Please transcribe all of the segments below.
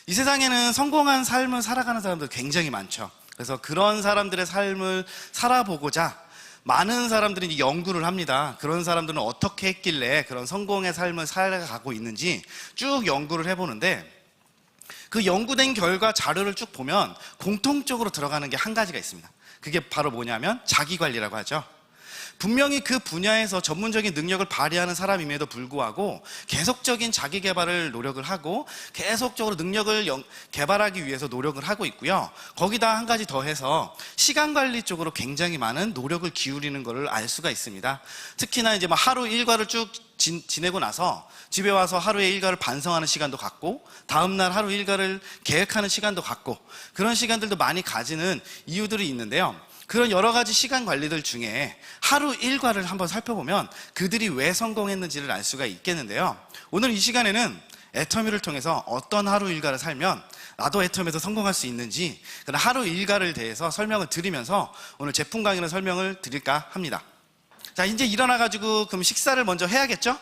이 세상에는 성공한 삶을 살아가는 사람들 굉장히 많죠. 그래서 그런 사람들의 삶을 살아보고자 많은 사람들이 이제 연구를 합니다. 그런 사람들은 어떻게 했길래 그런 성공의 삶을 살아가고 있는지 쭉 연구를 해보는데, 그 연구된 결과 자료를 쭉 보면 공통적으로 들어가는 게 한 가지가 있습니다. 그게 바로 뭐냐면 자기관리라고 하죠. 분명히 그 분야에서 전문적인 능력을 발휘하는 사람임에도 불구하고 계속적인 자기 개발을 노력을 하고 계속적으로 능력을 개발하기 위해서 노력을 하고 있고요. 거기다 한 가지 더해서 시간 관리 쪽으로 굉장히 많은 노력을 기울이는 것을 알 수가 있습니다. 특히나 이제 하루 일과를 쭉 지내고 나서 집에 와서 하루의 일과를 반성하는 시간도 갖고, 다음날 하루 일과를 계획하는 시간도 갖고, 그런 시간들도 많이 가지는 이유들이 있는데요. 그런 여러 가지 시간 관리들 중에 하루 일과를 한번 살펴보면 그들이 왜 성공했는지를 알 수가 있겠는데요. 오늘 이 시간에는 애터미를 통해서 어떤 하루 일과를 살면 나도 애터미에서 성공할 수 있는지, 그런 하루 일과를 대해서 설명을 드리면서 오늘 제품 강의는 설명을 드릴까 합니다. 자, 이제 일어나가지고 그럼 식사를 먼저 해야겠죠?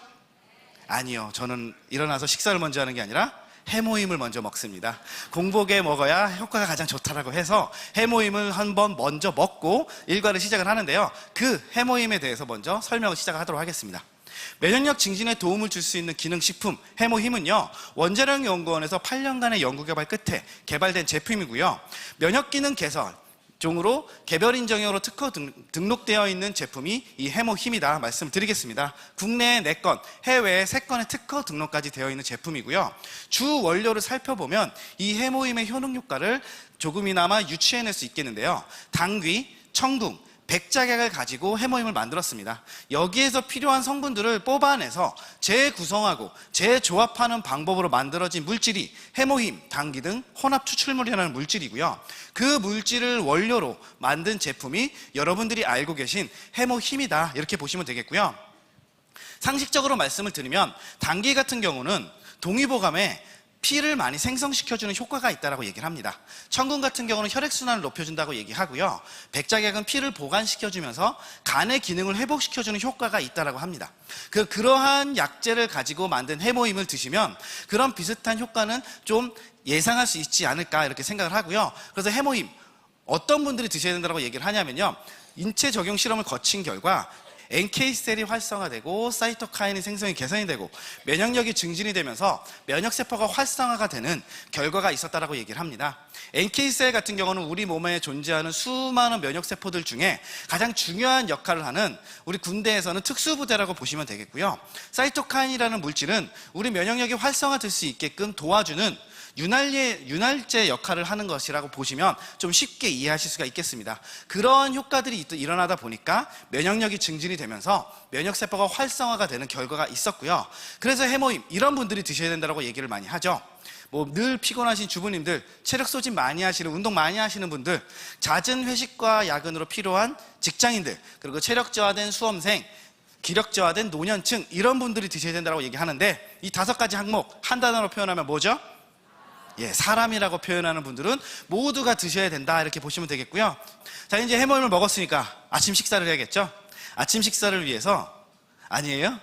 아니요, 저는 일어나서 식사를 먼저 하는 게 아니라 해모임을 먼저 먹습니다. 공복에 먹어야 효과가 가장 좋다라고 해서 해모임을 한번 먼저 먹고 일과를 시작을 하는데요. 그 해모임에 대해서 먼저 설명을 시작하도록 하겠습니다. 면역력 증진에 도움을 줄 수 있는 기능식품 해모힘은요, 원자력연구원에서 8년간의 연구개발 끝에 개발된 제품이고요. 면역기능 개선 종으로 개별 인정형으로 특허 등록되어 있는 제품이 이 해모힘이다 말씀을 드리겠습니다. 국내에 4건, 해외에 3건의 특허 등록까지 되어 있는 제품이고요. 주 원료를 살펴보면 이 해모힘의 효능 효과를 조금이나마 유추해낼 수 있겠는데요. 당귀, 청궁, 백작약을 가지고 해모힘을 만들었습니다. 여기에서 필요한 성분들을 뽑아내서 재구성하고 재조합하는 방법으로 만들어진 물질이 해모힘, 당귀 등 혼합 추출물이라는 물질이고요. 그 물질을 원료로 만든 제품이 여러분들이 알고 계신 해모힘이다, 이렇게 보시면 되겠고요. 상식적으로 말씀을 드리면 당귀 같은 경우는 동의보감에 피를 많이 생성시켜주는 효과가 있다고 얘기를 합니다. 청궁 같은 경우는 혈액순환을 높여준다고 얘기하고요. 백작약은 피를 보관시켜주면서 간의 기능을 회복시켜주는 효과가 있다고 합니다. 그러한 약재를 가지고 만든 해모임을 드시면 그런 비슷한 효과는 좀 예상할 수 있지 않을까, 이렇게 생각을 하고요. 그래서 해모임 어떤 분들이 드셔야 된다고 얘기를 하냐면요, 인체 적용 실험을 거친 결과 NK셀이 활성화되고 사이토카인이 생성이 개선이 되고 면역력이 증진이 되면서 면역세포가 활성화가 되는 결과가 있었다라고 얘기를 합니다. NK셀 같은 경우는 우리 몸에 존재하는 수많은 면역세포들 중에 가장 중요한 역할을 하는, 우리 군대에서는 특수부대라고 보시면 되겠고요. 사이토카인이라는 물질은 우리 면역력이 활성화될 수 있게끔 도와주는 윤활제 역할을 하는 것이라고 보시면 좀 쉽게 이해하실 수가 있겠습니다. 그런 효과들이 일어나다 보니까 면역력이 증진이 되면서 면역세포가 활성화가 되는 결과가 있었고요. 그래서 해모임, 이런 분들이 드셔야 된다고 얘기를 많이 하죠. 늘 피곤하신 주부님들, 체력 소진 많이 하시는, 운동 많이 하시는 분들, 잦은 회식과 야근으로 필요한 직장인들, 그리고 체력 저하된 수험생, 기력 저하된 노년층, 이런 분들이 드셔야 된다고 얘기하는데, 이 5가지 항목 한 단어로 표현하면 뭐죠? 사람이라고 표현하는 분들은 모두가 드셔야 된다, 이렇게 보시면 되겠고요. 자, 이제 해모임을 먹었으니까 아침 식사를 해야겠죠? 아침 식사를 위해서, 아니에요?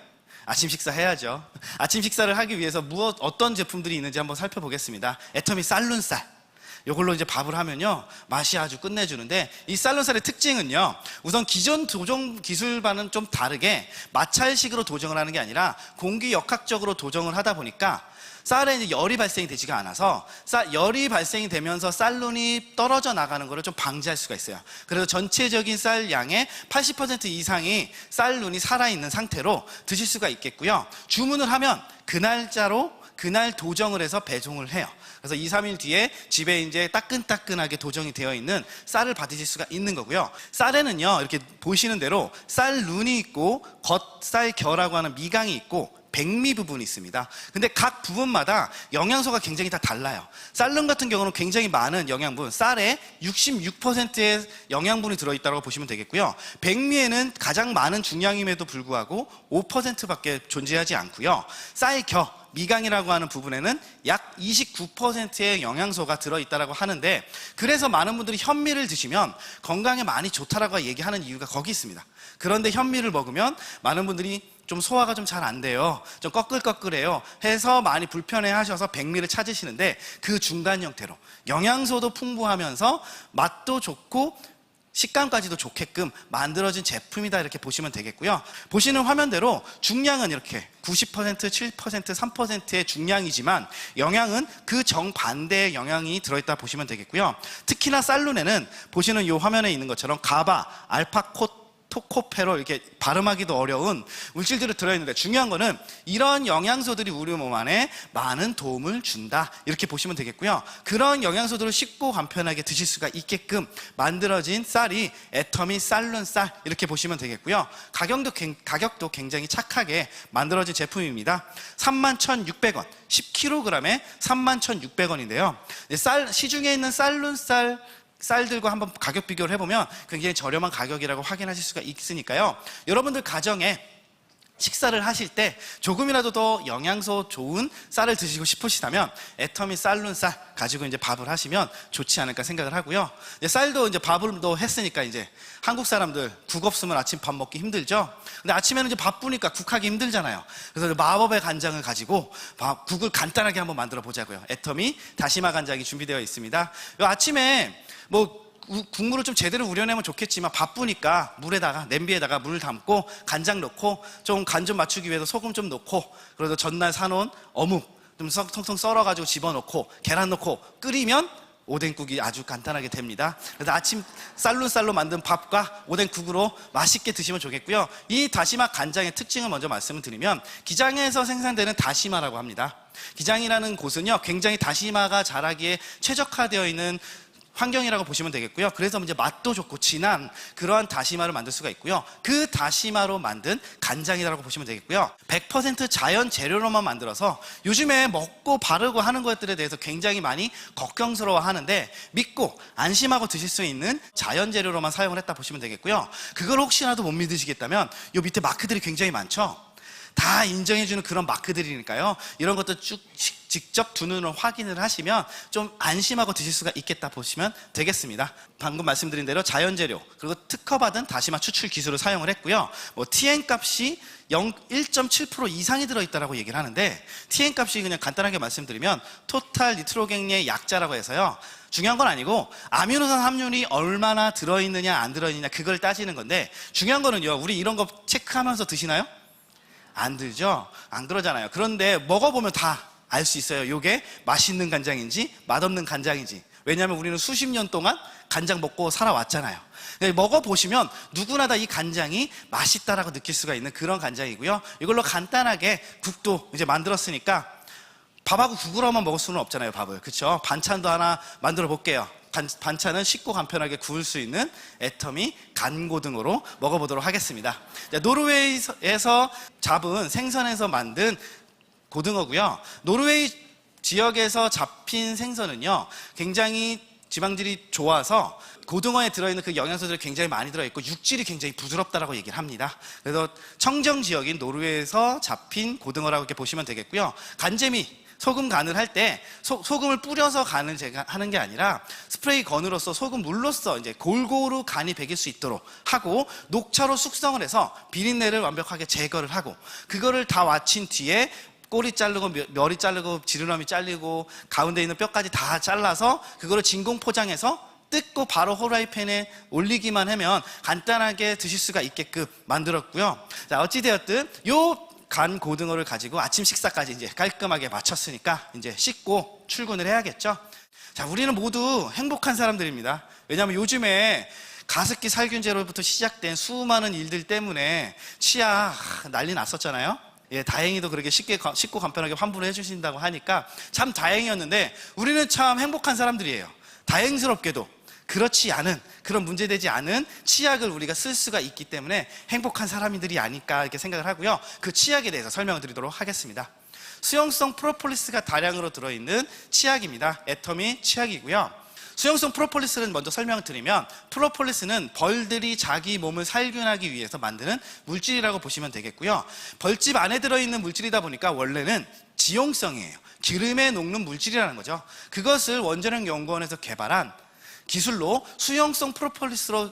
아침 식사 해야죠. 아침 식사를 하기 위해서 어떤 제품들이 있는지 한번 살펴보겠습니다. 애터미 쌀눈쌀, 이걸로 이제 밥을 하면요, 맛이 아주 끝내주는데, 이 쌀눈쌀의 특징은요, 우선 기존 도정 기술과는 좀 다르게 마찰식으로 도정을 하는 게 아니라 공기 역학적으로 도정을 하다 보니까 쌀에 이제 열이 발생이 되지가 않아서 열이 발생이 되면서 쌀눈이 떨어져 나가는 것을 좀 방지할 수가 있어요. 그래서 전체적인 쌀 양의 80% 이상이 쌀눈이 살아있는 상태로 드실 수가 있겠고요. 주문을 하면 그날 도정을 해서 배송을 해요. 그래서 2, 3일 뒤에 집에 이제 따끈따끈하게 도정이 되어 있는 쌀을 받으실 수가 있는 거고요. 쌀에는요, 이렇게 보시는 대로 쌀눈이 있고 겉쌀겨라고 하는 미강이 있고 백미 부분이 있습니다. 근데 각 부분마다 영양소가 굉장히 다 달라요. 쌀눈 같은 경우는 굉장히 많은 영양분, 쌀에 66%의 영양분이 들어있다고 보시면 되겠고요. 백미에는 가장 많은 중량임에도 불구하고 5%밖에 존재하지 않고요. 쌀겨, 미강이라고 하는 부분에는 약 29%의 영양소가 들어있다고 하는데, 그래서 많은 분들이 현미를 드시면 건강에 많이 좋다라고 얘기하는 이유가 거기 있습니다. 그런데 현미를 먹으면 많은 분들이 좀 소화가 좀 잘 안 돼요, 좀 꺼끌꺼끌해요 해서 많이 불편해 하셔서 백미를 찾으시는데, 그 중간 형태로 영양소도 풍부하면서 맛도 좋고 식감까지도 좋게끔 만들어진 제품이다, 이렇게 보시면 되겠고요. 보시는 화면대로 중량은 이렇게 90%, 7%, 3%의 중량이지만 영양은 그 정반대의 영양이 들어있다 보시면 되겠고요. 특히나 쌀룬에는 보시는 이 화면에 있는 것처럼 가바, 토코페롤, 이렇게 발음하기도 어려운 물질들이 들어있는데, 중요한 거는 이런 영양소들이 우리 몸 안에 많은 도움을 준다, 이렇게 보시면 되겠고요. 그런 영양소들을 쉽고 간편하게 드실 수가 있게끔 만들어진 쌀이 애터미 쌀룬 쌀, 이렇게 보시면 되겠고요. 가격도 굉장히 착하게 만들어진 제품입니다. 31,600원, 10kg에 31,600원인데요 시중에 있는 쌀룬 쌀들과 한번 가격 비교를 해보면 굉장히 저렴한 가격이라고 확인하실 수가 있으니까요. 여러분들 가정에 식사를 하실 때 조금이라도 더 영양소 좋은 쌀을 드시고 싶으시다면 애터미 쌀룬 쌀 가지고 이제 밥을 하시면 좋지 않을까 생각을 하고요. 쌀도 이제 밥을 또 했으니까, 이제 한국 사람들 국 없으면 아침 밥 먹기 힘들죠. 근데 아침에는 이제 바쁘니까 국하기 힘들잖아요. 그래서 마법의 간장을 가지고 국을 간단하게 한번 만들어 보자고요. 애터미 다시마 간장이 준비되어 있습니다. 아침에 국물을 좀 제대로 우려내면 좋겠지만 바쁘니까 냄비에다가 물 담고 간장 넣고 좀 간 좀 맞추기 위해서 소금 좀 넣고, 그래서 전날 사놓은 어묵 좀 통통 썰어가지고 집어넣고 계란 넣고 끓이면 오뎅국이 아주 간단하게 됩니다. 그래서 아침 쌀로 만든 밥과 오뎅국으로 맛있게 드시면 좋겠고요. 이 다시마 간장의 특징을 먼저 말씀을 드리면, 기장에서 생산되는 다시마라고 합니다. 기장이라는 곳은요 굉장히 다시마가 자라기에 최적화되어 있는 환경이라고 보시면 되겠고요. 그래서 이제 맛도 좋고 진한 그러한 다시마를 만들 수가 있고요. 그 다시마로 만든 간장이라고 보시면 되겠고요. 100% 자연 재료로만 만들어서 요즘에 먹고 바르고 하는 것들에 대해서 굉장히 많이 걱정스러워 하는데, 믿고 안심하고 드실 수 있는 자연 재료로만 사용을 했다 보시면 되겠고요. 그걸 혹시라도 못 믿으시겠다면 요 밑에 마크들이 굉장히 많죠. 다 인정해주는 그런 마크들이니까요. 이런 것도 쭉 직접 두 눈으로 확인을 하시면 좀 안심하고 드실 수가 있겠다 보시면 되겠습니다. 방금 말씀드린 대로 자연재료 그리고 특허받은 다시마 추출 기술을 사용을 했고요. TN 값이 1.7% 이상이 들어있다고 얘기를 하는데, TN 값이 그냥 간단하게 말씀드리면 토탈 니트로겐의 약자라고 해서요, 중요한 건 아니고 아미노산 함유율이 얼마나 들어있느냐 안 들어있느냐 그걸 따지는 건데, 중요한 거는요, 우리 이런 거 체크하면서 드시나요? 안 들죠? 안 그러잖아요. 그런데 먹어보면 다 알 수 있어요. 이게 맛있는 간장인지 맛없는 간장인지. 왜냐하면 우리는 수십 년 동안 간장 먹고 살아왔잖아요. 먹어보시면 누구나 다 이 간장이 맛있다라고 느낄 수가 있는 그런 간장이고요. 이걸로 간단하게 국도 이제 만들었으니까 밥하고 국으로만 먹을 수는 없잖아요, 밥을. 그렇죠? 반찬도 하나 만들어 볼게요. 반찬은 쉽고 간편하게 구울 수 있는 애터미 간고등어로 먹어보도록 하겠습니다. 노르웨이에서 잡은 생선에서 만든 고등어고요. 노르웨이 지역에서 잡힌 생선은요 굉장히 지방질이 좋아서 고등어에 들어있는 그 영양소들이 굉장히 많이 들어있고 육질이 굉장히 부드럽다라고 얘기를 합니다. 그래서 청정 지역인 노르웨이에서 잡힌 고등어라고 이렇게 보시면 되겠고요. 간재미 소금 간을 할 때 소금을 뿌려서 간을 제가 하는 게 아니라 스프레이 건으로서 소금 물로써 이제 골고루 간이 배길 수 있도록 하고, 녹차로 숙성을 해서 비린내를 완벽하게 제거를 하고, 그거를 다 마친 뒤에 꼬리 자르고 멸이 자르고 지느러미 잘리고 가운데 있는 뼈까지 다 잘라서 그거를 진공 포장해서 뜯고 바로 후라이팬에 올리기만 하면 간단하게 드실 수가 있게끔 만들었고요. 자, 어찌되었든 요 간 고등어를 가지고 아침 식사까지 이제 깔끔하게 마쳤으니까 이제 씻고 출근을 해야겠죠. 자, 우리는 모두 행복한 사람들입니다. 왜냐하면 요즘에 가습기 살균제로부터 시작된 수많은 일들 때문에 치아 난리 났었잖아요. 예, 다행히도 그렇게 쉽고 간편하게 환불을 해주신다고 하니까 참 다행이었는데, 우리는 참 행복한 사람들이에요. 다행스럽게도 그렇지 않은, 그런 문제되지 않은 치약을 우리가 쓸 수가 있기 때문에 행복한 사람들이 아닐까 이렇게 생각을 하고요. 그 치약에 대해서 설명을 드리도록 하겠습니다. 수용성 프로폴리스가 다량으로 들어있는 치약입니다. 애터미 치약이고요. 수용성 프로폴리스를 먼저 설명을 드리면, 프로폴리스는 벌들이 자기 몸을 살균하기 위해서 만드는 물질이라고 보시면 되겠고요. 벌집 안에 들어있는 물질이다 보니까 원래는 지용성이에요. 기름에 녹는 물질이라는 거죠. 그것을 원자력 연구원에서 개발한 기술로 수용성 프로폴리스로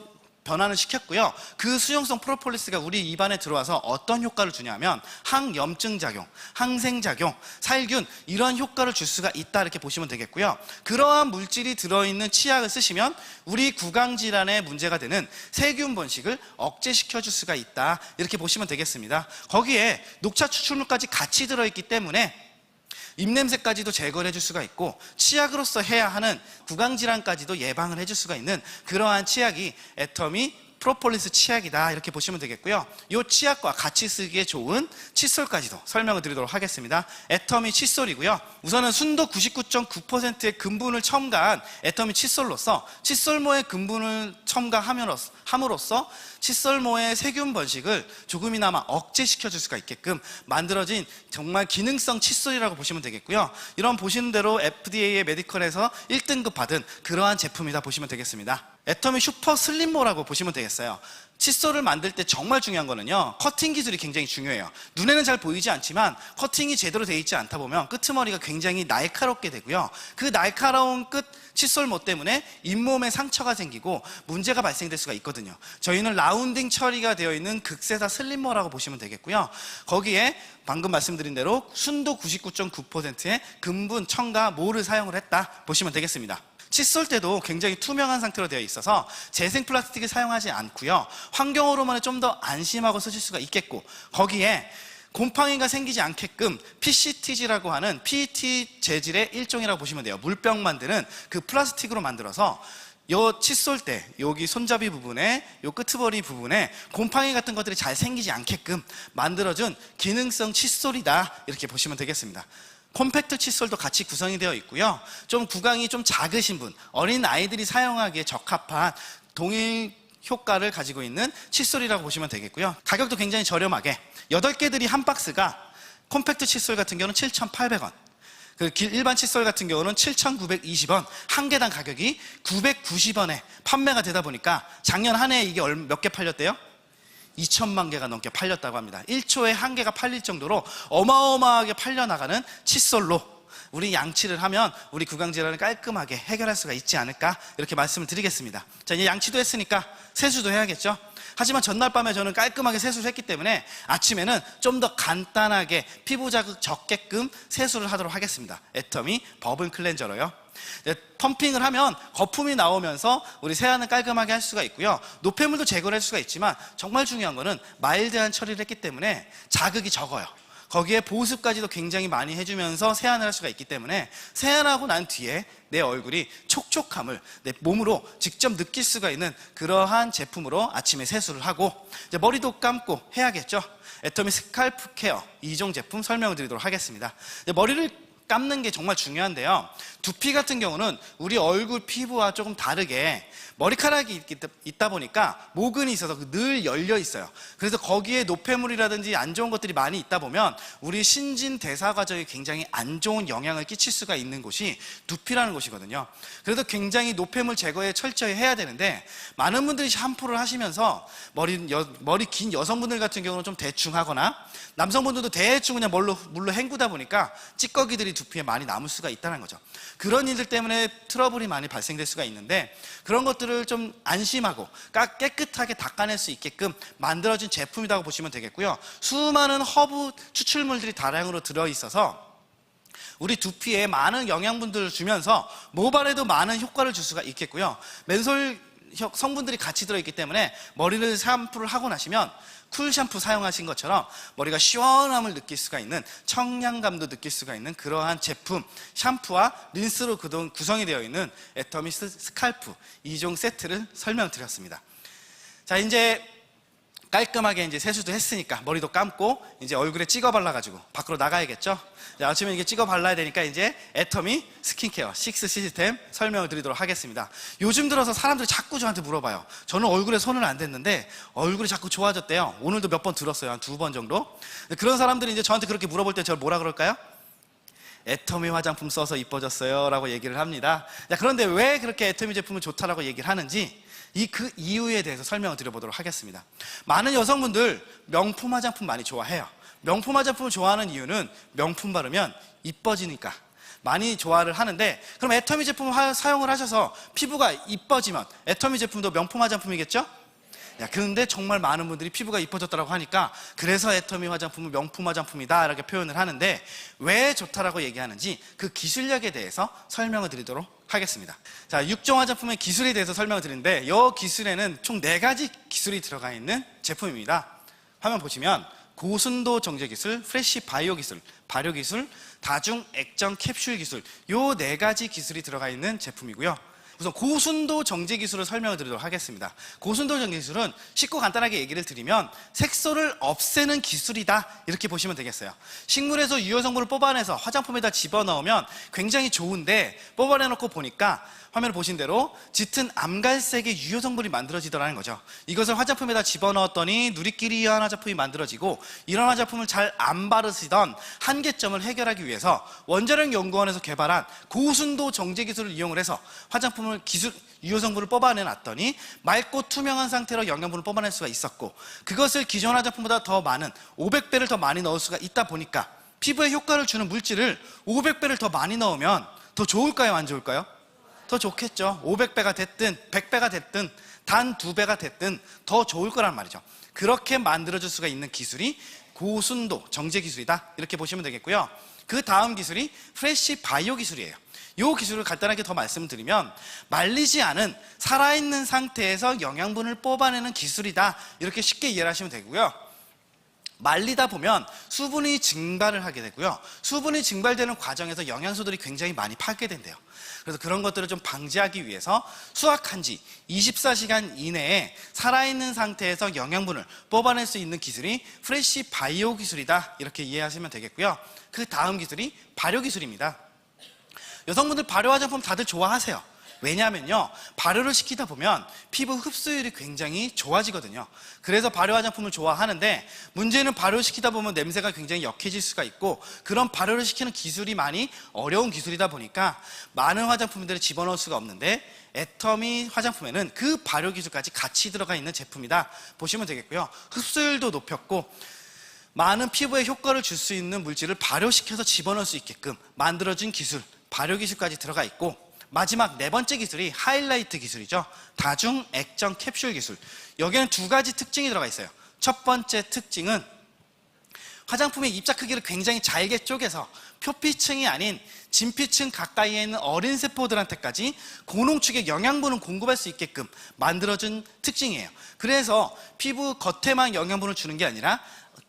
변환을 시켰고요. 그 수용성 프로폴리스가 우리 입안에 들어와서 어떤 효과를 주냐면 항염증 작용, 항생 작용, 살균 이런 효과를 줄 수가 있다 이렇게 보시면 되겠고요. 그러한 물질이 들어있는 치약을 쓰시면 우리 구강 질환에 문제가 되는 세균 번식을 억제시켜 줄 수가 있다 이렇게 보시면 되겠습니다. 거기에 녹차 추출물까지 같이 들어있기 때문에 입냄새까지도 제거를 해줄 수가 있고 치약으로서 해야 하는 구강질환까지도 예방을 해줄 수가 있는 그러한 치약이 애터미 프로폴리스 치약이다 이렇게 보시면 되겠고요. 이 치약과 같이 쓰기에 좋은 칫솔까지도 설명을 드리도록 하겠습니다. 애터미 칫솔이고요. 우선은 순도 99.9%의 근분을 첨가한 애터미 칫솔로서 칫솔모의 근분을 첨가함으로써 칫솔모의 세균 번식을 조금이나마 억제시켜 줄 수가 있게끔 만들어진 정말 기능성 칫솔이라고 보시면 되겠고요. 이런 보시는 대로 FDA의 메디컬에서 1등급 받은 그러한 제품이다 보시면 되겠습니다. 애터미 슈퍼 슬림모라고 보시면 되겠어요. 칫솔을 만들 때 정말 중요한 거는요, 커팅 기술이 굉장히 중요해요. 눈에는 잘 보이지 않지만 커팅이 제대로 되어 있지 않다 보면 끄트머리가 굉장히 날카롭게 되고요. 그 날카로운 끝 칫솔모 때문에 잇몸에 상처가 생기고 문제가 발생될 수가 있거든요. 저희는 라운딩 처리가 되어 있는 극세사 슬림모라고 보시면 되겠고요. 거기에 방금 말씀드린 대로 순도 99.9%의 근분 첨가 모를 사용을 했다 보시면 되겠습니다. 칫솔 때도 굉장히 투명한 상태로 되어 있어서 재생 플라스틱을 사용하지 않고요. 환경으로만은 좀 더 안심하고 쓰실 수가 있겠고, 거기에 곰팡이가 생기지 않게끔 PCTG라고 하는 PET 재질의 일종이라고 보시면 돼요. 물병 만드는 그 플라스틱으로 만들어서 요 칫솔 때 여기 손잡이 부분에 요 끄트머리 부분에 곰팡이 같은 것들이 잘 생기지 않게끔 만들어준 기능성 칫솔이다 이렇게 보시면 되겠습니다. 콤팩트 칫솔도 같이 구성이 되어 있고요. 좀 구강이 좀 작으신 분, 어린 아이들이 사용하기에 적합한 동일 효과를 가지고 있는 칫솔이라고 보시면 되겠고요. 가격도 굉장히 저렴하게 8개들이 한 박스가 콤팩트 칫솔 같은 경우는 7,800원, 그 일반 칫솔 같은 경우는 7,920원, 한 개당 가격이 990원에 판매가 되다 보니까 작년 한 해에 이게 몇 개 팔렸대요? 2천만 개가 넘게 팔렸다고 합니다. 1초에 한 개가 팔릴 정도로 어마어마하게 팔려나가는 칫솔로 우리 양치를 하면 우리 구강질환을 깔끔하게 해결할 수가 있지 않을까 이렇게 말씀을 드리겠습니다. 자, 이제 양치도 했으니까 세수도 해야겠죠. 하지만 전날 밤에 저는 깔끔하게 세수를 했기 때문에 아침에는 좀 더 간단하게 피부 자극 적게끔 세수를 하도록 하겠습니다. 애터미 버블 클렌저로요. 펌핑을 하면 거품이 나오면서 우리 세안을 깔끔하게 할 수가 있고요. 노폐물도 제거를 할 수가 있지만 정말 중요한 거는 마일드한 처리를 했기 때문에 자극이 적어요. 거기에 보습까지도 굉장히 많이 해주면서 세안을 할 수가 있기 때문에 세안하고 난 뒤에 내 얼굴이 촉촉함을 내 몸으로 직접 느낄 수가 있는 그러한 제품으로 아침에 세수를 하고 이제 머리도 감고 해야겠죠. 애터미 스칼프 케어 2종 제품 설명을 드리도록 하겠습니다. 머리를 감는 게 정말 중요한데요. 두피 같은 경우는 우리 얼굴 피부와 조금 다르게 머리카락이 있다 보니까 모근이 있어서 늘 열려 있어요. 그래서 거기에 노폐물이라든지 안 좋은 것들이 많이 있다 보면 우리 신진대사 과정에 굉장히 안 좋은 영향을 끼칠 수가 있는 곳이 두피라는 곳이거든요. 그래서 굉장히 노폐물 제거에 철저히 해야 되는데 많은 분들이 샴푸를 하시면서 머리 긴 여성분들 같은 경우는 좀 대충 하거나 남성분들도 대충 그냥 물로 헹구다 보니까 찌꺼기들이 두피에 많이 남을 수가 있다는 거죠. 그런 일들 때문에 트러블이 많이 발생될 수가 있는데 그런 것들을 좀 안심하고 깨끗하게 닦아낼 수 있게끔 만들어진 제품이라고 보시면 되겠고요. 수많은 허브 추출물들이 다량으로 들어있어서 우리 두피에 많은 영양분들을 주면서 모발에도 많은 효과를 줄 수가 있겠고요. 맨솔 성분들이 같이 들어있기 때문에 머리를 샴푸를 하고 나시면 쿨 샴푸 사용하신 것처럼 머리가 시원함을 느낄 수가 있는, 청량감도 느낄 수가 있는 그러한 제품, 샴푸와 린스로 구성이 되어 있는 애터미 스칼프 2종 세트를 설명드렸습니다. 자, 이제 깔끔하게 이제 세수도 했으니까 머리도 감고 이제 얼굴에 찍어 발라가지고 밖으로 나가야겠죠. 자, 아침에 이게 찍어 발라야 되니까 이제 애터미 스킨케어 6 시스템 설명을 드리도록 하겠습니다. 요즘 들어서 사람들이 자꾸 저한테 물어봐요. 저는 얼굴에 손을 안 댔는데 얼굴이 자꾸 좋아졌대요. 오늘도 몇 번 들었어요. 한 2번 정도. 그런 사람들이 이제 저한테 그렇게 물어볼 때 저를 뭐라 그럴까요? 애터미 화장품 써서 이뻐졌어요 라고 얘기를 합니다. 자, 그런데 왜 그렇게 애터미 제품은 좋다라고 얘기를 하는지 그 이유에 대해서 설명을 드려보도록 하겠습니다. 많은 여성분들 명품 화장품 많이 좋아해요. 명품 화장품을 좋아하는 이유는 명품 바르면 이뻐지니까 많이 좋아를 하는데, 그럼 애터미 제품을 사용을 하셔서 피부가 이뻐지면 애터미 제품도 명품 화장품이겠죠? 야, 근데 정말 많은 분들이 피부가 이뻐졌다고 하니까 그래서 애터미 화장품은 명품 화장품이다 이렇게 표현을 하는데, 왜 좋다라고 얘기하는지 그 기술력에 대해서 설명을 드리도록 하겠습니다. 자, 6종 화장품의 기술에 대해서 설명을 드리는데, 이 기술에는 총 4가지 기술이 들어가 있는 제품입니다. 화면 보시면 고순도 정제 기술, 프레쉬 바이오 기술, 발효 기술, 다중 액정 캡슐 기술, 이 4가지 기술이 들어가 있는 제품이고요. 우선 고순도 정제 기술을 설명을 드리도록 하겠습니다. 고순도 정제 기술은 쉽고 간단하게 얘기를 드리면 색소를 없애는 기술이다 이렇게 보시면 되겠어요. 식물에서 유효 성분을 뽑아내서 화장품에다 집어넣으면 굉장히 좋은데, 뽑아내놓고 보니까 화면을 보신 대로 짙은 암갈색의 유효 성분이 만들어지더라는 거죠. 이것을 화장품에다 집어넣었더니 누리끼리한 화장품이 만들어지고, 이런 화장품을 잘 안 바르시던 한계점을 해결하기 위해서 원자력 연구원에서 개발한 고순도 정제 기술을 이용을 해서 화장품을 유효 성분을 뽑아내놨더니 맑고 투명한 상태로 영양분을 뽑아낼 수가 있었고, 그것을 기존 화장품보다 더 많은 500배를 더 많이 넣을 수가 있다 보니까 피부에 효과를 주는 물질을 500배를 더 많이 넣으면 더 좋을까요, 안 좋을까요? 더 좋겠죠. 500배가 됐든 100배가 됐든 단 2배가 됐든 더 좋을 거란 말이죠. 그렇게 만들어줄 수가 있는 기술이 고순도 정제 기술이다 이렇게 보시면 되겠고요. 그 다음 기술이 프레쉬 바이오 기술이에요. 이 기술을 간단하게 더 말씀드리면, 말리지 않은 살아있는 상태에서 영양분을 뽑아내는 기술이다 이렇게 쉽게 이해를 하시면 되고요. 말리다 보면 수분이 증발을 하게 되고요. 수분이 증발되는 과정에서 영양소들이 굉장히 많이 파괴된대요. 그래서 그런 것들을 좀 방지하기 위해서 수확한 지 24시간 이내에 살아있는 상태에서 영양분을 뽑아낼 수 있는 기술이 프레쉬 바이오 기술이다 이렇게 이해하시면 되겠고요. 그 다음 기술이 발효 기술입니다. 여성분들 발효 화장품 다들 좋아하세요. 왜냐하면요, 발효를 시키다 보면 피부 흡수율이 굉장히 좋아지거든요. 그래서 발효 화장품을 좋아하는데, 문제는 발효시키다 보면 냄새가 굉장히 역해질 수가 있고, 그런 발효를 시키는 기술이 많이 어려운 기술이다 보니까 많은 화장품들을 집어넣을 수가 없는데, 애터미 화장품에는 그 발효 기술까지 같이 들어가 있는 제품이다 보시면 되겠고요. 흡수율도 높였고, 많은 피부에 효과를 줄 수 있는 물질을 발효시켜서 집어넣을 수 있게끔 만들어진 기술, 발효 기술까지 들어가 있고, 마지막 4번째 기술이 하이라이트 기술이죠. 다중 액정 캡슐 기술. 여기에는 2가지 특징이 들어가 있어요. 첫 번째 특징은 화장품의 입자 크기를 굉장히 잘게 쪼개서 표피층이 아닌 진피층 가까이에 있는 어린 세포들한테까지 고농축의 영양분을 공급할 수 있게끔 만들어준 특징이에요. 그래서 피부 겉에만 영양분을 주는 게 아니라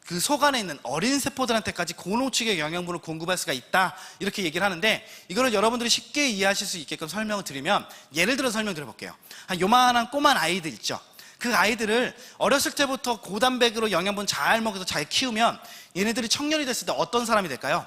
그 속 안에 있는 어린 세포들한테까지 고농축의 영양분을 공급할 수가 있다 이렇게 얘기를 하는데, 이거를 여러분들이 쉽게 이해하실 수 있게끔 설명을 드리면, 예를 들어 설명드려 볼게요. 한 요만한 꼬만 아이들 있죠. 그 아이들을 어렸을 때부터 고단백으로 영양분 잘 먹여서 잘 키우면 얘네들이 청년이 됐을 때 어떤 사람이 될까요?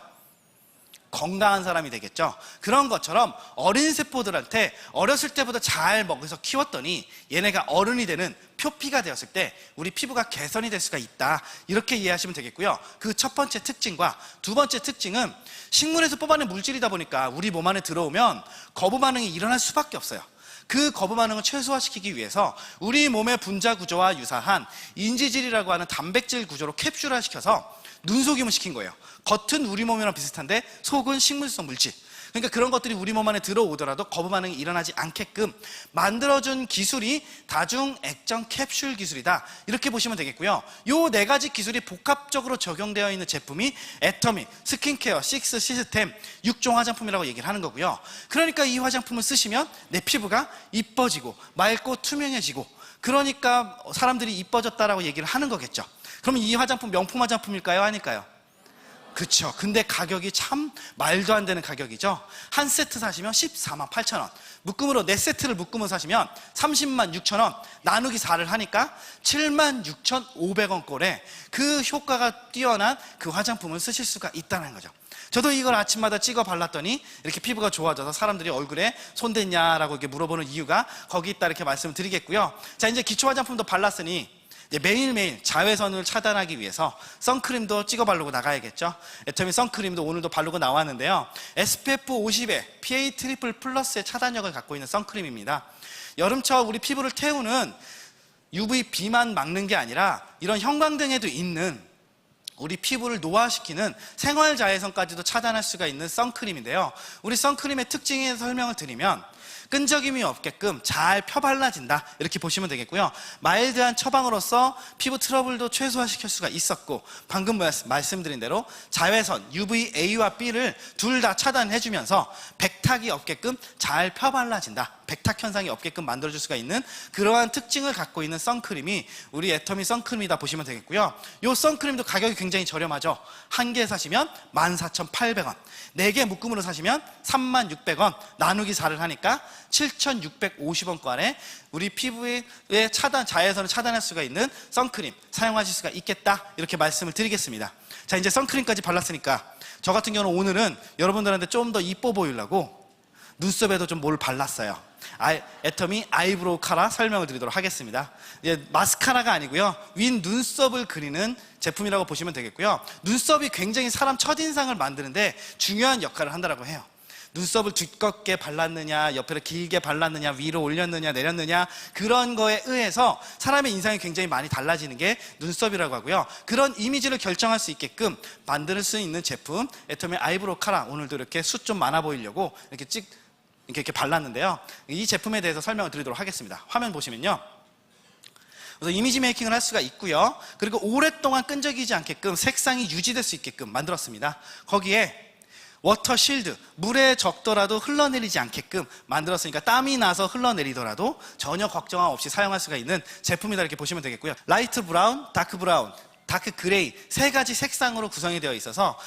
건강한 사람이 되겠죠. 그런 것처럼 어린 세포들한테 어렸을 때부터 잘 먹여서 키웠더니 얘네가 어른이 되는 표피가 되었을 때 우리 피부가 개선이 될 수가 있다 이렇게 이해하시면 되겠고요. 그 첫 번째 특징과 2번째 특징은 식물에서 뽑아낸 물질이다 보니까 우리 몸 안에 들어오면 거부 반응이 일어날 수밖에 없어요. 그 거부 반응을 최소화시키기 위해서 우리 몸의 분자 구조와 유사한 인지질이라고 하는 단백질 구조로 캡슐화시켜서 눈속임을 시킨 거예요. 겉은 우리 몸이랑 비슷한데 속은 식물성 물질. 그러니까 그런 것들이 우리 몸 안에 들어오더라도 거부 반응이 일어나지 않게끔 만들어준 기술이 다중 액정 캡슐 기술이다 이렇게 보시면 되겠고요. 이 4가지 기술이 복합적으로 적용되어 있는 제품이 애터미 스킨케어 6 시스템 6종 화장품이라고 얘기를 하는 거고요. 그러니까 이 화장품을 쓰시면 내 피부가 이뻐지고 맑고 투명해지고, 그러니까 사람들이 이뻐졌다라고 얘기를 하는 거겠죠. 그러면 이 화장품 명품 화장품일까요? 아닐까요? 그쵸. 근데 가격이 참 말도 안 되는 가격이죠. 한 세트 사시면 14만 8천 원, 묶음으로 4세트를 묶음으로 사시면 30만 6천 원, 나누기 4를 하니까 7만 6,500원 꼴에 그 효과가 뛰어난 그 화장품을 쓰실 수가 있다는 거죠. 저도 이걸 아침마다 찍어 발랐더니 이렇게 피부가 좋아져서 사람들이 얼굴에 손댔냐라고 이렇게 물어보는 이유가 거기 있다 이렇게 말씀을 드리겠고요. 자, 이제 기초 화장품도 발랐으니 매일매일 자외선을 차단하기 위해서 선크림도 찍어 바르고 나가야겠죠. 애터미 선크림도 오늘도 바르고 나왔는데요. SPF 50에 PA 트리플 플러스의 차단력을 갖고 있는 선크림입니다. 여름철 우리 피부를 태우는 UVB만 막는 게 아니라 이런 형광등에도 있는 우리 피부를 노화시키는 생활자외선까지도 차단할 수가 있는 선크림인데요. 우리 선크림의 특징에 설명을 드리면, 끈적임이 없게끔 잘 펴발라진다, 이렇게 보시면 되겠고요. 마일드한 처방으로서 피부 트러블도 최소화시킬 수가 있었고, 방금 말씀드린 대로 자외선 UVA와 B를 둘 다 차단해주면서 백탁이 없게끔 잘 펴발라진다, 백탁 현상이 없게끔 만들어줄 수가 있는 그러한 특징을 갖고 있는 선크림이 우리 애터미 선크림이다 보시면 되겠고요. 이 선크림도 가격이 굉장히 저렴하죠. 한 개 사시면 14,800원, 4개 묶음으로 사시면 36,000원, 나누기 4를 하니까 7,650원권에 우리 피부의 자외선을 차단할 수가 있는 선크림 사용하실 수가 있겠다, 이렇게 말씀을 드리겠습니다. 자, 이제 선크림까지 발랐으니까 저 같은 경우는 오늘은 여러분들한테 좀 더 이뻐 보이려고 눈썹에도 좀 뭘 발랐어요. 애터미 아이브로우 카라 설명을 드리도록 하겠습니다. 마스카라가 아니고요, 윗 눈썹을 그리는 제품이라고 보시면 되겠고요. 눈썹이 굉장히 사람 첫인상을 만드는데 중요한 역할을 한다고 해요. 눈썹을 두껍게 발랐느냐, 옆에를 길게 발랐느냐, 위로 올렸느냐, 내렸느냐, 그런 거에 의해서 사람의 인상이 굉장히 많이 달라지는 게 눈썹이라고 하고요. 그런 이미지를 결정할 수 있게끔 만들 수 있는 제품 애터미 아이브로우 카라, 오늘도 이렇게 숱 좀 많아 보이려고 이렇게 발랐는데요. 이 제품에 대해서 설명을 드리도록 하겠습니다. 화면 보시면요, 그래서 이미지 메이킹을 할 수가 있고요. 그리고 오랫동안 끈적이지 않게끔 색상이 유지될 수 있게끔 만들었습니다. 거기에 워터 실드, 물에 적더라도 흘러내리지 않게끔 만들었으니까 땀이 나서 흘러내리더라도 전혀 걱정 없이 사용할 수가 있는 제품이다, 이렇게 보시면 되겠고요. 라이트 브라운, 다크 브라운, 다크 그레이, 3가지 색상으로 구성이 되어 있어서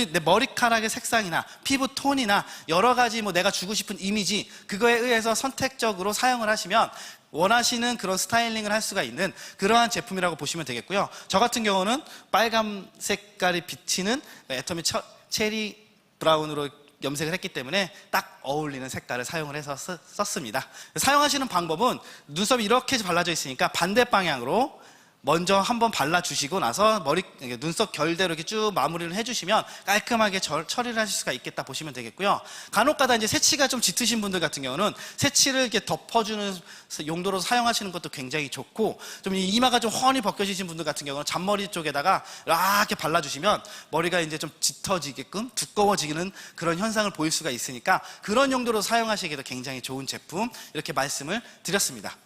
내 머리카락의 색상이나 피부 톤이나 여러 가지 내가 주고 싶은 이미지, 그거에 의해서 선택적으로 사용을 하시면 원하시는 그런 스타일링을 할 수가 있는 그러한 제품이라고 보시면 되겠고요. 저 같은 경우는 빨간 색깔이 비치는 애터미 체리 브라운으로 염색을 했기 때문에 딱 어울리는 색깔을 사용을 해서 썼습니다. 사용하시는 방법은 눈썹이 이렇게 발라져 있으니까 반대 방향으로 먼저 한번 발라주시고 나서 눈썹 결대로 이렇게 쭉 마무리를 해주시면 깔끔하게 처리를 하실 수가 있겠다 보시면 되겠고요. 간혹가다 이제 새치가 좀 짙으신 분들 같은 경우는 새치를 이렇게 덮어주는 용도로 사용하시는 것도 굉장히 좋고, 좀 이마가 좀 훤히 벗겨지신 분들 같은 경우는 잔머리 쪽에다가 이렇게 발라주시면 머리가 이제 좀 짙어지게끔 두꺼워지는 그런 현상을 보일 수가 있으니까 그런 용도로 사용하시기에도 굉장히 좋은 제품, 이렇게 말씀을 드렸습니다.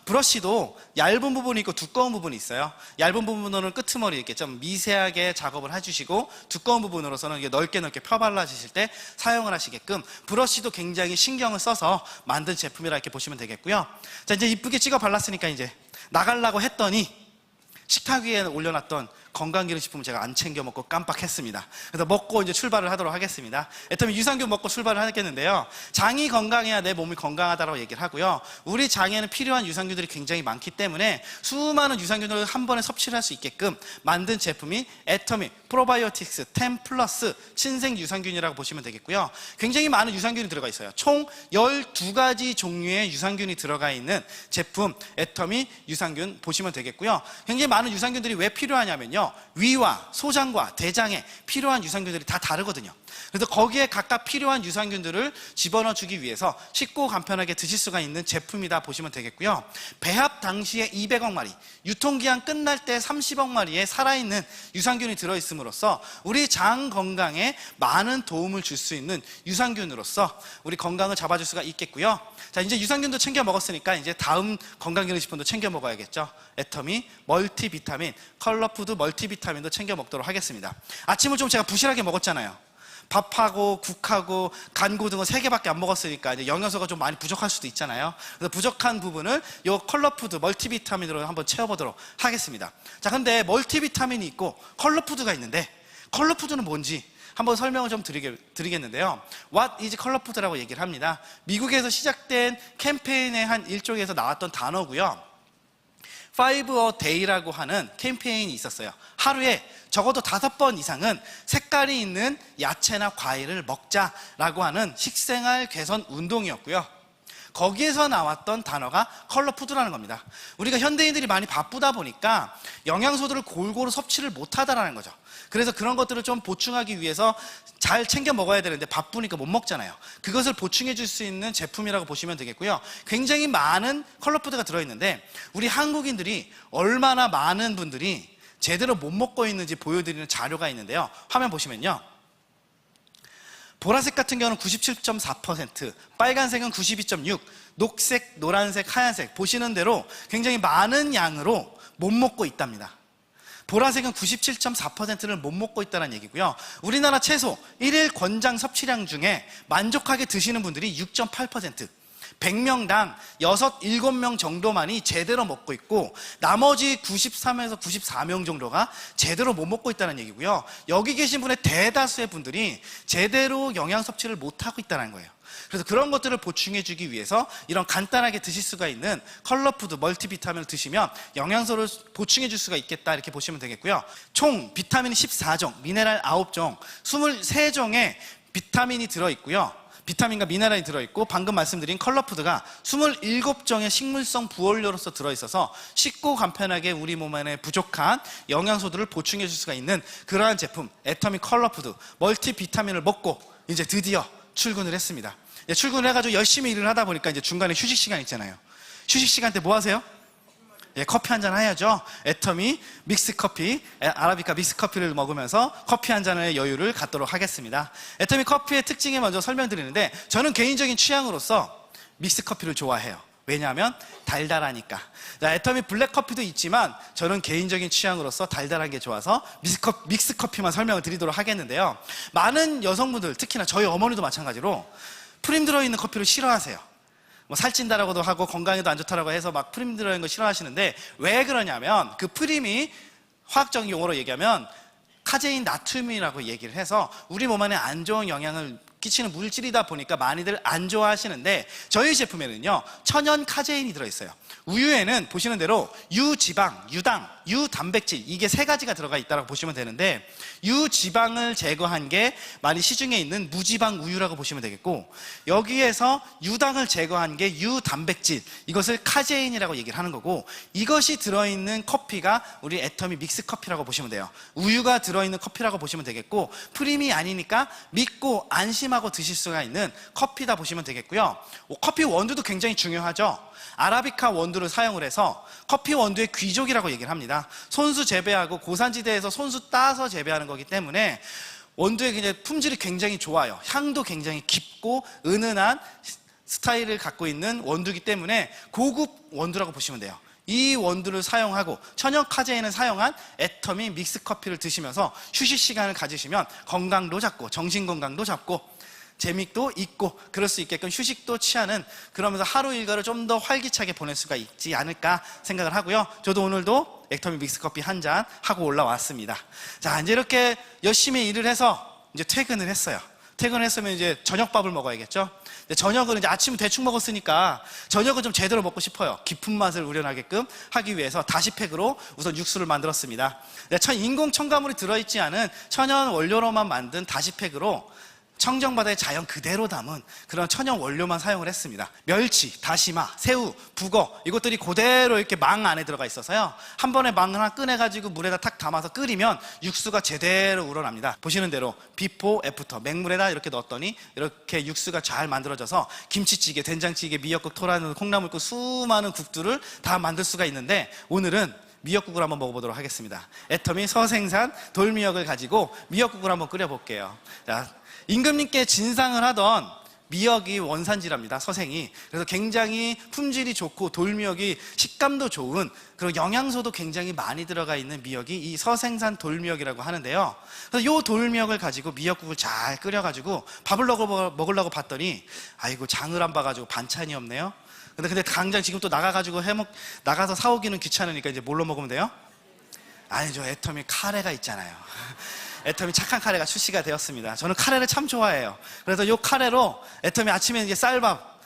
브러쉬도 얇은 부분이 있고 두꺼운 부분이 있어요. 얇은 부분으로는 끄트머리 이렇게 좀 미세하게 작업을 해주시고, 두꺼운 부분으로서는 이게 넓게 펴발라주실 때 사용을 하시게끔 브러쉬도 굉장히 신경을 써서 만든 제품이라 이렇게 보시면 되겠고요. 자, 이제 이쁘게 찍어 발랐으니까 이제 나가려고 했더니 식탁 위에 올려놨던 건강기능식품을 제가 안 챙겨 먹고 깜빡했습니다. 그래서 먹고 이제 출발을 하도록 하겠습니다. 애터미 유산균 먹고 출발을 하겠는데요, 장이 건강해야 내 몸이 건강하다고 얘기를 하고요, 우리 장에는 필요한 유산균들이 굉장히 많기 때문에 수많은 유산균을 한 번에 섭취를 할 수 있게끔 만든 제품이 애터미 프로바이오틱스 10 플러스 친생 유산균이라고 보시면 되겠고요. 굉장히 많은 유산균이 들어가 있어요. 총 12가지 종류의 유산균이 들어가 있는 제품 애터미 유산균 보시면 되겠고요. 굉장히 많은 유산균들이 왜 필요하냐면요, 위와 소장과 대장에 필요한 유산균들이 다 다르거든요. 그래서 거기에 각각 필요한 유산균들을 집어넣어 주기 위해서 쉽고 간편하게 드실 수가 있는 제품이다 보시면 되겠고요. 배합 당시에 200억 마리, 유통기한 끝날 때 30억 마리의 살아있는 유산균이 들어있음으로써 우리 장 건강에 많은 도움을 줄 수 있는 유산균으로서 우리 건강을 잡아줄 수가 있겠고요. 자, 이제 유산균도 챙겨 먹었으니까 이제 다음 건강기능식품도 챙겨 먹어야겠죠. 애터미 멀티비타민, 컬러푸드 멀티비타민도 챙겨 먹도록 하겠습니다. 아침을 좀 제가 부실하게 먹었잖아요. 밥하고 국하고 간고등어 3개밖에 안 먹었으니까 이제 영양소가 좀 많이 부족할 수도 있잖아요. 그래서 부족한 부분을 요 컬러푸드 멀티비타민으로 한번 채워보도록 하겠습니다. 자, 근데 멀티비타민이 있고 컬러푸드가 있는데 컬러푸드는 뭔지 한번 설명을 좀 드리겠는데요. What is 컬러푸드라고 얘기를 합니다. 미국에서 시작된 캠페인의 한 일종에서 나왔던 단어고요. 5 a day라고 하는 캠페인이 있었어요. 하루에 적어도 5번 이상은 색깔이 있는 야채나 과일을 먹자라고 하는 식생활 개선 운동이었고요. 거기에서 나왔던 단어가 컬러푸드라는 겁니다. 우리가 현대인들이 많이 바쁘다 보니까 영양소들을 골고루 섭취를 못하다라는 거죠. 그래서 그런 것들을 좀 보충하기 위해서 잘 챙겨 먹어야 되는데 바쁘니까 못 먹잖아요. 그것을 보충해 줄 수 있는 제품이라고 보시면 되겠고요. 굉장히 많은 컬러푸드가 들어있는데 우리 한국인들이 얼마나 많은 분들이 제대로 못 먹고 있는지 보여드리는 자료가 있는데요. 화면 보시면요, 보라색 같은 경우는 97.4%, 빨간색은 92.6%, 녹색, 노란색, 하얀색 보시는 대로 굉장히 많은 양으로 못 먹고 있답니다. 보라색은 97.4%를 못 먹고 있다는 얘기고요. 우리나라 채소 1일 권장 섭취량 중에 만족하게 드시는 분들이 6.8%, 100명당 6, 7명 정도만이 제대로 먹고 있고 나머지 93에서 94명 정도가 제대로 못 먹고 있다는 얘기고요. 여기 계신 분의 대다수의 분들이 제대로 영양 섭취를 못하고 있다는 거예요. 그래서 그런 것들을 보충해 주기 위해서 이런 간단하게 드실 수가 있는 컬러푸드 멀티비타민을 드시면 영양소를 보충해 줄 수가 있겠다, 이렇게 보시면 되겠고요. 총 비타민 14종, 미네랄 9종, 23종의 비타민이 들어있고요. 비타민과 미네랄이 들어있고 방금 말씀드린 컬러푸드가 27종의 식물성 부원료로서 들어있어서 쉽고 간편하게 우리 몸 안에 부족한 영양소들을 보충해 줄 수가 있는 그러한 제품 애터미 컬러푸드 멀티비타민을 먹고 이제 드디어 출근을 했습니다. 출근을 해가지고 열심히 일을 하다 보니까 이제 중간에 휴식 시간 있잖아요. 휴식 시간 때 뭐 하세요? 커피 한잔 해야죠. 애터미 믹스커피, 아라비카 믹스커피를 먹으면서 커피 한 잔의 여유를 갖도록 하겠습니다. 애터미 커피의 특징을 먼저 설명드리는데, 저는 개인적인 취향으로서 믹스커피를 좋아해요. 왜냐하면 달달하니까. 애터미 블랙커피도 있지만 저는 개인적인 취향으로서 달달한 게 좋아서 믹스커피만 설명을 드리도록 하겠는데요. 많은 여성분들, 특히나 저희 어머니도 마찬가지로 프림 들어있는 커피를 싫어하세요. 살찐다라고도 하고 건강에도 안 좋다라고 해서 막 프림 들어있는 거 싫어하시는데, 왜 그러냐면 그 프림이 화학적인 용어로 얘기하면 카제인 나트륨이라고 얘기를 해서 우리 몸 안에 안 좋은 영향을 끼치는 물질이다 보니까 많이들 안 좋아하시는데, 저희 제품에는요 천연 카제인이 들어있어요. 우유에는 보시는 대로 유지방, 유당, 유단백질, 이게 세 가지가 들어가 있다고 보시면 되는데, 유지방을 제거한 게 많이 시중에 있는 무지방 우유라고 보시면 되겠고, 여기에서 유당을 제거한 게 유단백질, 이것을 카제인이라고 얘기를 하는 거고, 이것이 들어있는 커피가 우리 애터미 믹스 커피라고 보시면 돼요. 우유가 들어있는 커피라고 보시면 되겠고, 프림이 아니니까 믿고 안심하고 드실 수가 있는 커피다 보시면 되겠고요. 커피 원두도 굉장히 중요하죠. 아라비카 원두를 사용을 해서 커피 원두의 귀족이라고 얘기를 합니다. 손수 재배하고 고산지대에서 손수 따서 재배하는 거기 때문에 원두의 굉장히 품질이 굉장히 좋아요. 향도 굉장히 깊고 은은한 스타일을 갖고 있는 원두이기 때문에 고급 원두라고 보시면 돼요. 이 원두를 사용하고 천연 카제인을 사용한 애터미 믹스 커피를 드시면서 휴식 시간을 가지시면 건강도 잡고 정신 건강도 잡고 재미도 있고 그럴 수 있게끔 휴식도 취하는, 그러면서 하루 일과를 좀 더 활기차게 보낼 수가 있지 않을까 생각을 하고요. 저도 오늘도 애터미 믹스커피 한 잔 하고 올라왔습니다. 자, 이제 이렇게 열심히 일을 해서 이제 퇴근을 했어요. 퇴근을 했으면 이제 저녁밥을 먹어야겠죠. 근데 저녁은 이제 아침 대충 먹었으니까 저녁은 좀 제대로 먹고 싶어요. 깊은 맛을 우려나게끔 하기 위해서 다시팩으로 우선 육수를 만들었습니다. 인공 첨가물이 들어있지 않은 천연 원료로만 만든 다시팩으로 청정바다의 자연 그대로 담은 그런 천연 원료만 사용을 했습니다. 멸치, 다시마, 새우, 북어, 이것들이 그대로 이렇게 망 안에 들어가 있어서요, 한 번에 망 하나 꺼내가지고 물에다 탁 담아서 끓이면 육수가 제대로 우러납니다. 보시는 대로 비포 애프터, 맹물에다 이렇게 넣었더니 이렇게 육수가 잘 만들어져서 김치찌개, 된장찌개, 미역국, 토라는 콩나물국, 수많은 국들을 다 만들 수가 있는데, 오늘은 미역국을 한번 먹어보도록 하겠습니다. 애터미 서생산 돌미역을 가지고 미역국을 한번 끓여볼게요. 자, 임금님께 진상을 하던 미역이 원산지랍니다, 서생이. 그래서 굉장히 품질이 좋고 돌미역이 식감도 좋은, 그리고 영양소도 굉장히 많이 들어가 있는 미역이 이 서생산 돌미역이라고 하는데요. 그래서 이 돌미역을 가지고 미역국을 잘 끓여가지고 밥을 먹으려고 봤더니 아이고 장을 안 봐가지고 반찬이 없네요. 근데 당장 지금 또 나가서 사오기는 귀찮으니까 이제 뭘로 먹으면 돼요? 아니죠, 애터미 카레가 있잖아요. 애터미 착한 카레가 출시가 되었습니다. 저는 카레를 참 좋아해요. 그래서 이 카레로 애터미 아침에 이제 쌀밥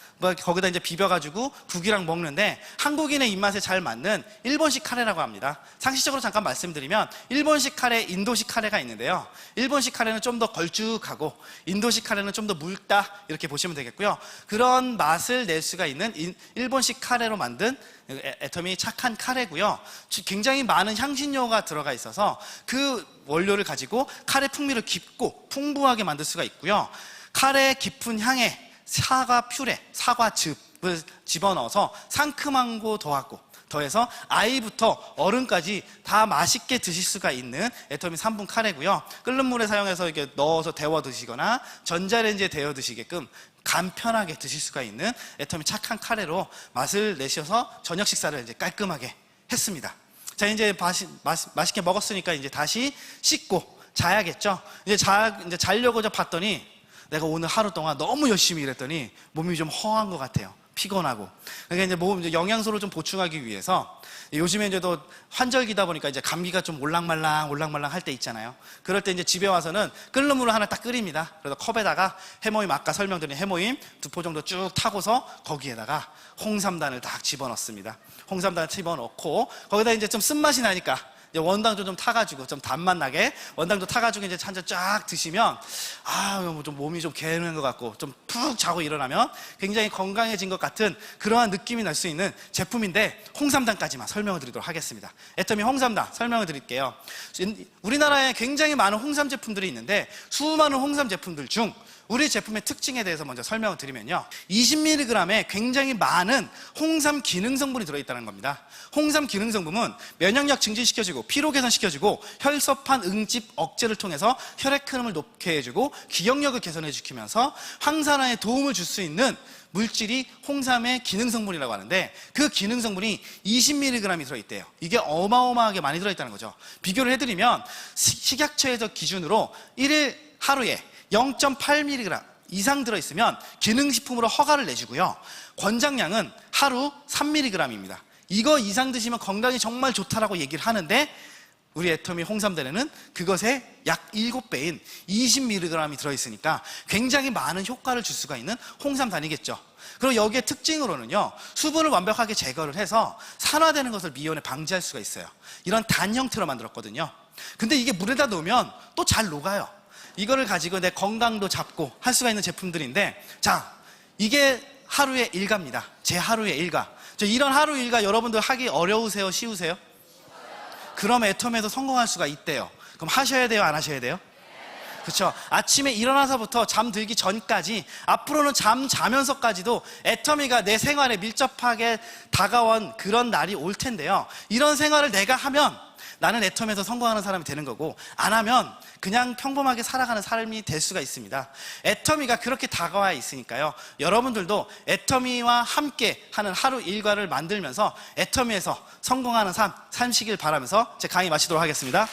거기다 이제 비벼가지고 국이랑 먹는데, 한국인의 입맛에 잘 맞는 일본식 카레라고 합니다. 상식적으로 잠깐 말씀드리면 일본식 카레, 인도식 카레가 있는데요. 일본식 카레는 좀 더 걸쭉하고 인도식 카레는 좀 더 묽다, 이렇게 보시면 되겠고요. 그런 맛을 낼 수가 있는 일본식 카레로 만든 애터미 착한 카레고요. 굉장히 많은 향신료가 들어가 있어서 그 원료를 가지고 카레 풍미를 깊고 풍부하게 만들 수가 있고요. 카레의 깊은 향에 사과 퓨레, 사과즙을 집어넣어서 상큼한 거 더하고 더해서 아이부터 어른까지 다 맛있게 드실 수가 있는 애터미 3분 카레고요. 끓는 물에 사용해서 이렇게 넣어서 데워 드시거나 전자레인지에 데워 드시게끔 간편하게 드실 수가 있는 애터미 착한 카레로 맛을 내셔서 저녁 식사를 이제 깔끔하게 했습니다. 자, 이제 맛있게 먹었으니까 이제 다시 씻고 자야겠죠. 이제 자려고 봤더니 내가 오늘 하루 동안 너무 열심히 일했더니 몸이 좀 허한 것 같아요. 피곤하고. 그러니까 이제 영양소를 좀 보충하기 위해서 요즘에 이제 또 환절기다 보니까 이제 감기가 좀 올랑말랑 할 때 있잖아요. 그럴 때 이제 집에 와서는 끓는 물을 하나 딱 끓입니다. 그래서 컵에다가 해모임, 아까 설명드린 해모임 2포 정도 쭉 타고서 거기에다가 홍삼단을 딱 집어넣습니다. 홍삼단을 집어넣고 거기다 이제 좀 쓴맛이 나니까 이제 원당도 좀 타가지고 좀 단맛 나게 원당도 타가지고 이제 한 잔 쫙 드시면 좀 몸이 좀 개운한 것 같고 좀 푹 자고 일어나면 굉장히 건강해진 것 같은 그러한 느낌이 날 수 있는 제품인데 홍삼단까지만 설명을 드리도록 하겠습니다. 애터미 홍삼단 설명을 드릴게요. 우리나라에 굉장히 많은 홍삼 제품들이 있는데 수많은 홍삼 제품들 중 우리 제품의 특징에 대해서 먼저 설명을 드리면요, 20mg에 굉장히 많은 홍삼 기능성분이 들어있다는 겁니다. 홍삼 기능성분은 면역력 증진시켜주고 피로 개선시켜주고 혈소판 응집 억제를 통해서 혈액 흐름을 높게 해주고 기억력을 개선해주면서 항산화에 도움을 줄 수 있는 물질이 홍삼의 기능성분이라고 하는데 그 기능성분이 20mg이 들어있대요. 이게 어마어마하게 많이 들어있다는 거죠. 비교를 해드리면 식약처에서 기준으로 1일 하루에 0.8mg 이상 들어있으면 기능식품으로 허가를 내주고요, 권장량은 하루 3mg입니다. 이거 이상 드시면 건강이 정말 좋다라고 얘기를 하는데 우리 애터미 홍삼단에는 그것의 약 7배인 20mg이 들어있으니까 굉장히 많은 효과를 줄 수가 있는 홍삼단이겠죠. 그리고 여기에 특징으로는요, 수분을 완벽하게 제거를 해서 산화되는 것을 미연에 방지할 수가 있어요. 이런 단 형태로 만들었거든요. 근데 이게 물에다 놓으면 또 잘 녹아요. 이거를 가지고 내 건강도 잡고 할 수가 있는 제품들인데, 자, 이게 하루의 일과입니다. 제 하루의 일과. 이런 하루 일과 여러분들 하기 어려우세요? 쉬우세요? 그럼 애터미에서 성공할 수가 있대요. 그럼 하셔야 돼요? 안 하셔야 돼요? 그렇죠. 아침에 일어나서부터 잠들기 전까지, 앞으로는 잠 자면서까지도 애터미가 내 생활에 밀접하게 다가온 그런 날이 올 텐데요, 이런 생활을 내가 하면 나는 애터미에서 성공하는 사람이 되는 거고, 안 하면 그냥 평범하게 살아가는 삶이 될 수가 있습니다. 애터미가 그렇게 다가와 있으니까요, 여러분들도 애터미와 함께 하는 하루 일과를 만들면서 애터미에서 성공하는 삶 사시길 바라면서 제 강의 마치도록 하겠습니다.